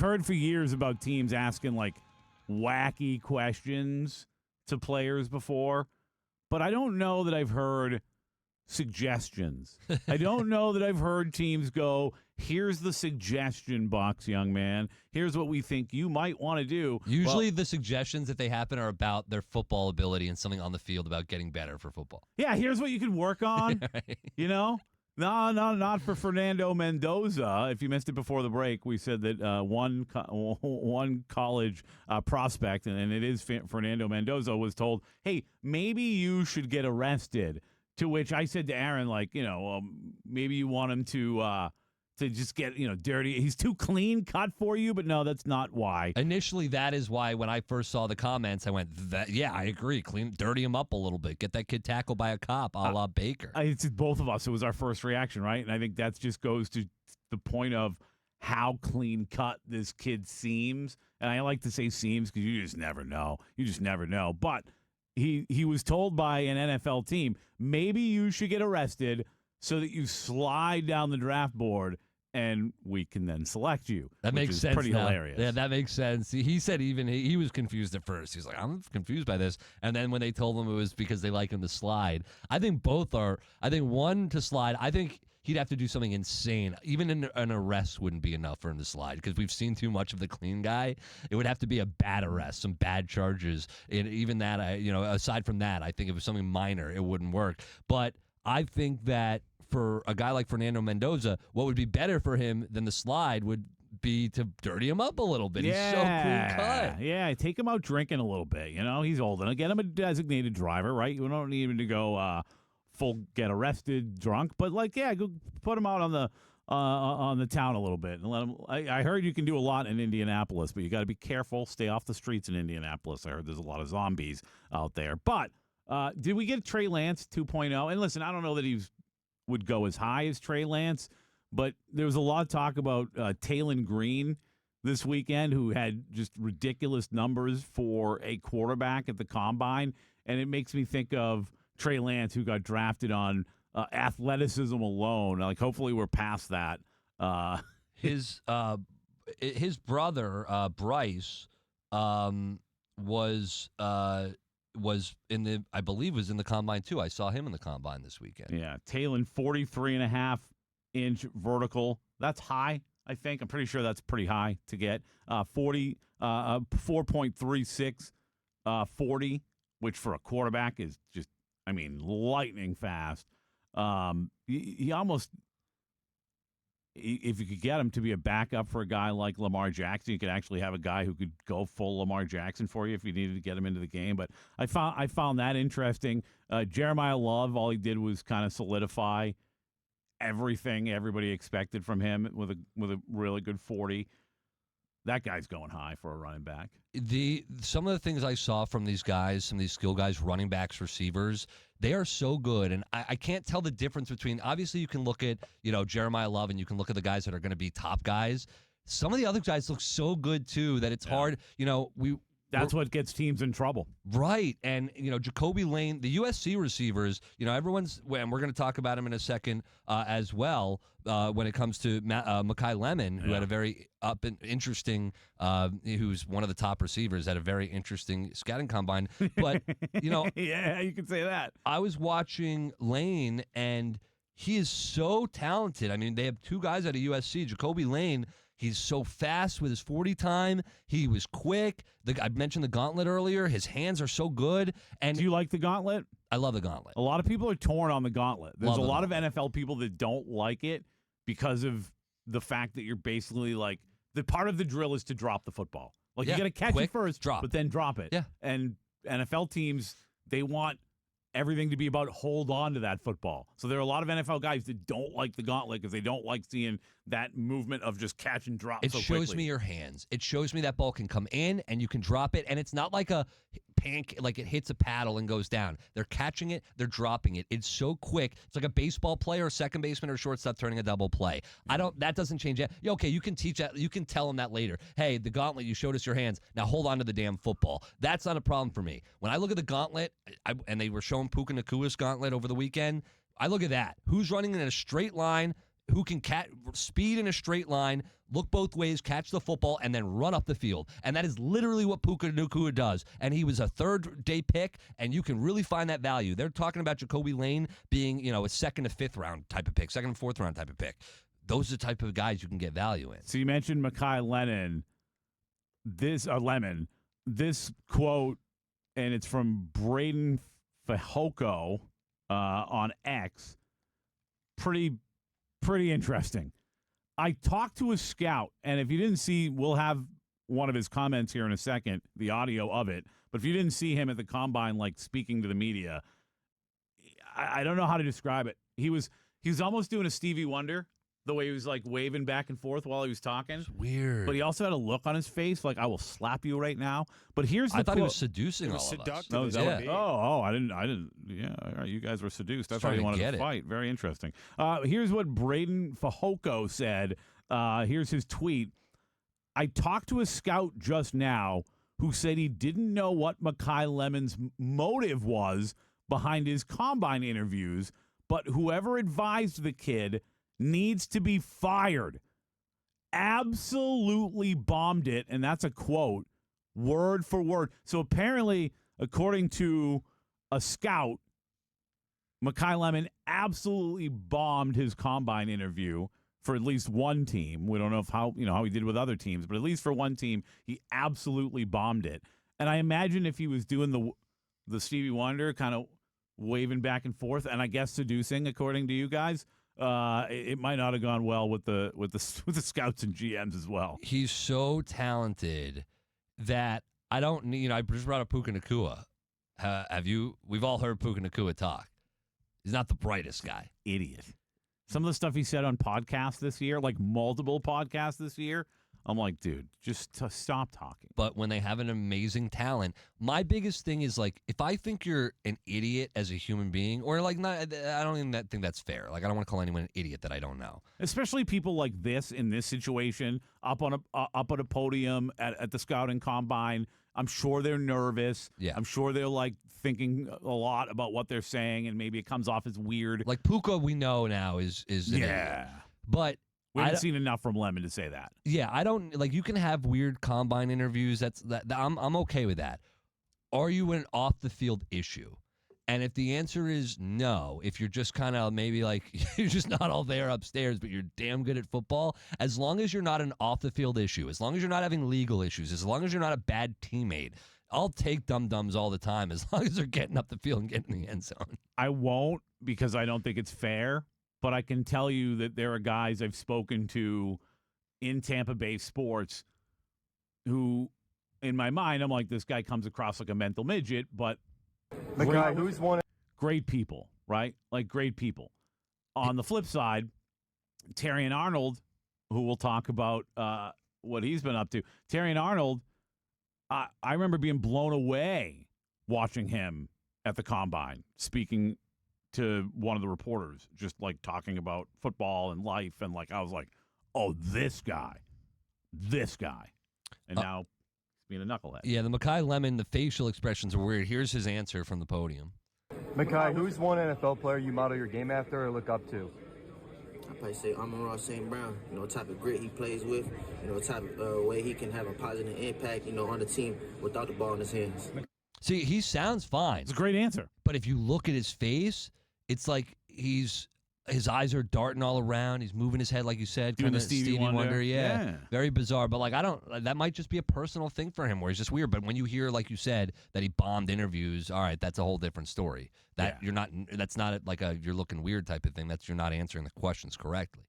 heard for years about teams asking like wacky questions to players before, but I don't know that I've heard suggestions. I don't know that I've heard teams go, here's the suggestion box, young man. Here's what we think you might want to do. Usually the suggestions, if they happen, are about their football ability and something on the field about getting better for football. Yeah, here's what you can work on, Right. you know? No, not for Fernando Mendoza. If you missed it before the break, we said that one college prospect, and it is Fernando Mendoza, was told, hey, maybe you should get arrested. To which I said to Aaron, like, maybe you want him to just get, dirty. He's too clean cut for you, but no, that's not why. Initially, that is why when I first saw the comments, I went, yeah, I agree. Dirty him up a little bit. Get that kid tackled by a cop, a la Baker. It's both of us. It was our first reaction, right? And I think that just goes to the point of how clean cut this kid seems. And I like to say seems because you just never know. You just never know. But he was told by an NFL team, maybe you should get arrested so that you slide down the draft board and we can then select you. That makes sense. Pretty hilarious. Yeah, that makes sense. He said even he was confused at first. He's like, I'm confused by this. And then when they told him it was because they like him to slide, I think both are. I think one to slide. I think he'd have to do something insane. Even an arrest wouldn't be enough for him to slide because we've seen too much of the clean guy. It would have to be a bad arrest, some bad charges. And even that, aside from that, I think if it was something minor, it wouldn't work. But I think that for a guy like Fernando Mendoza, what would be better for him than the slide would be to dirty him up a little bit. Yeah. He's so clean cut. Yeah, take him out drinking a little bit. He's old enough. Get him a designated driver, right? You don't need him to go full get arrested drunk, but go put him out on the town a little bit and let him. I heard you can do a lot in Indianapolis, but you got to be careful. Stay off the streets in Indianapolis. I heard there's a lot of zombies out there. But did we get Trey Lance 2.0? And listen, I don't know that he would go as high as Trey Lance, but there was a lot of talk about Talon Green this weekend, who had just ridiculous numbers for a quarterback at the combine, and it makes me think of Trey Lance, who got drafted on athleticism alone. Like, hopefully we're past that. His brother Bryce was in the, I believe, was in the combine too. I saw him in the combine this weekend. Yeah, Talon, 43.5-inch vertical. That's high, I think. I'm pretty sure that's pretty high to get. 4.36 40, which for a quarterback is just, lightning fast. He almost, if you could get him to be a backup for a guy like Lamar Jackson, you could actually have a guy who could go full Lamar Jackson for you if you needed to get him into the game. But I found that interesting. Jeremiah Love, all he did was kind of solidify everything everybody expected from him with a really good 40. That guy's going high for a running back. Some of the things I saw from these guys, some of these skill guys, running backs, receivers, they are so good. And I can't tell the difference between, obviously you can look at, Jeremiah Love and you can look at the guys that are going to be top guys. Some of the other guys look so good too that it's hard. That's what gets teams in trouble. Right. And, Jacoby Lane, the USC receivers, and we're going to talk about him in a second as well when it comes to Mekhi Lemon, who had a very interesting, who's one of the top receivers, had a very interesting scouting combine. But, yeah, you can say that. I was watching Lane, and he is so talented. They have two guys out of USC, Jacoby Lane. He's so fast with his 40 time. He was quick. I mentioned the gauntlet earlier. His hands are so good. And do you like the gauntlet? I love the gauntlet. A lot of people are torn on the gauntlet. There's a lot of NFL people that don't like it because of the fact that you're basically like, the part of the drill is to drop the football. Like, you got to catch it first, but then drop it. Yeah. And NFL teams, they want everything to be about hold on to that football. So there are a lot of NFL guys that don't like the gauntlet because they don't like seeing that movement of just catch and drop. It shows me your hands. It shows me that ball can come in and you can drop it, and it's not like a like it hits a paddle and goes down. They're catching it, they're dropping it. It's so quick. It's like a baseball player, a second baseman, or shortstop turning a double play. That doesn't change it. Okay, you can teach that. You can tell them that later. Hey, the gauntlet, you showed us your hands. Now hold on to the damn football. That's not a problem for me. When I look at the gauntlet, and they were showing Puka Nakua's gauntlet over the weekend, I look at that. Who's running in a straight line? who can speed in a straight line, look both ways, catch the football, and then run up the field. And that is literally what Puka Nacua does. And he was a third-day pick, and you can really find that value. They're talking about Jacoby Lane being, a second to fifth round type of pick, second and fourth round type of pick. Those are the type of guys you can get value in. So you mentioned Mekhi Lemon. This quote, and it's from Braden Fajoko on X. Pretty interesting. I talked to a scout, and if you didn't see, we'll have one of his comments here in a second, the audio of it. But if you didn't see him at the combine, like speaking to the media, I don't know how to describe it. He was almost doing a Stevie Wonder, the way he was like waving back and forth while he was talking. It's weird. But he also had a look on his face like, I will slap you right now. But here's the I thought he quote. was seducing all of us. Oh, is that Yeah. what- oh, I didn't. Yeah, all right, you guys were seduced. I Just thought trying he to wanted get to it. fight. Very interesting. Here's what Braden Fajoko said. Here's his tweet. I talked to a scout just now who said he didn't know what Mekhi Lemon's motive was behind his combine interviews, but whoever advised the kid needs to be fired. Absolutely bombed it, and that's a quote, word for word. So apparently, according to a scout, Mekhi Lemon absolutely bombed his combine interview for at least one team. We don't know how he did with other teams, but at least for one team, he absolutely bombed it. And I imagine if he was doing the Stevie Wonder, kind of waving back and forth, and I guess seducing, according to you guys, it might not have gone well with the scouts and GMs as well. He's so talented that I don't need. I just brought up Puka Nacua. We've all heard Puka Nacua talk. He's not the brightest guy. Idiot. Some of the stuff he said on podcasts this year, like multiple podcasts this year, I'm like, dude, just stop talking. But when they have an amazing talent, my biggest thing is like, if I think you're an idiot as a human being, or like, not, I don't even think that's fair. Like, I don't want to call anyone an idiot that I don't know. Especially people like this in this situation, up on a podium at the scouting combine. I'm sure they're nervous. Yeah. I'm sure they're like thinking a lot about what they're saying, and maybe it comes off as weird. Like Puka, we know now is an idiot. But we haven't seen enough from Lemon to say that. Yeah, I don't like. You can have weird combine interviews. I'm okay with that. Are you an off the field issue? And if the answer is no, if you're just kind of maybe like you're just not all there upstairs, but you're damn good at football, as long as you're not an off the field issue, as long as you're not having legal issues, as long as you're not a bad teammate, I'll take dum-dums all the time as long as they're getting up the field and getting in the end zone. I won't, because I don't think it's fair. But I can tell you that there are guys I've spoken to in Tampa Bay sports who, in my mind, I'm like, this guy comes across like a mental midget, but the guy who's one great people, right? Like great people. On the flip side, Terrion Arnold, who we'll talk about what he's been up to. Terrion Arnold, I remember being blown away watching him at the combine, speaking to one of the reporters, just like talking about football and life, and like I was like, oh, this guy, and now he's being a knucklehead. Yeah, the Mekhi Lemon, the facial expressions are weird. Here's his answer from the podium. Mekhi, who's one NFL player you model your game after or look up to? I probably say Amon-Ra St. Brown, type of grit he plays with, type of way he can have a positive impact, on the team without the ball in his hands. See, he sounds fine. It's a great answer. But if you look at his face, it's like his eyes are darting all around. He's moving his head, like you said, Doing kind of the Stevie Wonder. Yeah, very bizarre. But like, that might just be a personal thing for him, where he's just weird. But when you hear, like you said, that he bombed interviews, all right, that's a whole different story. That's not like a you're looking weird type of thing. You're not answering the questions correctly.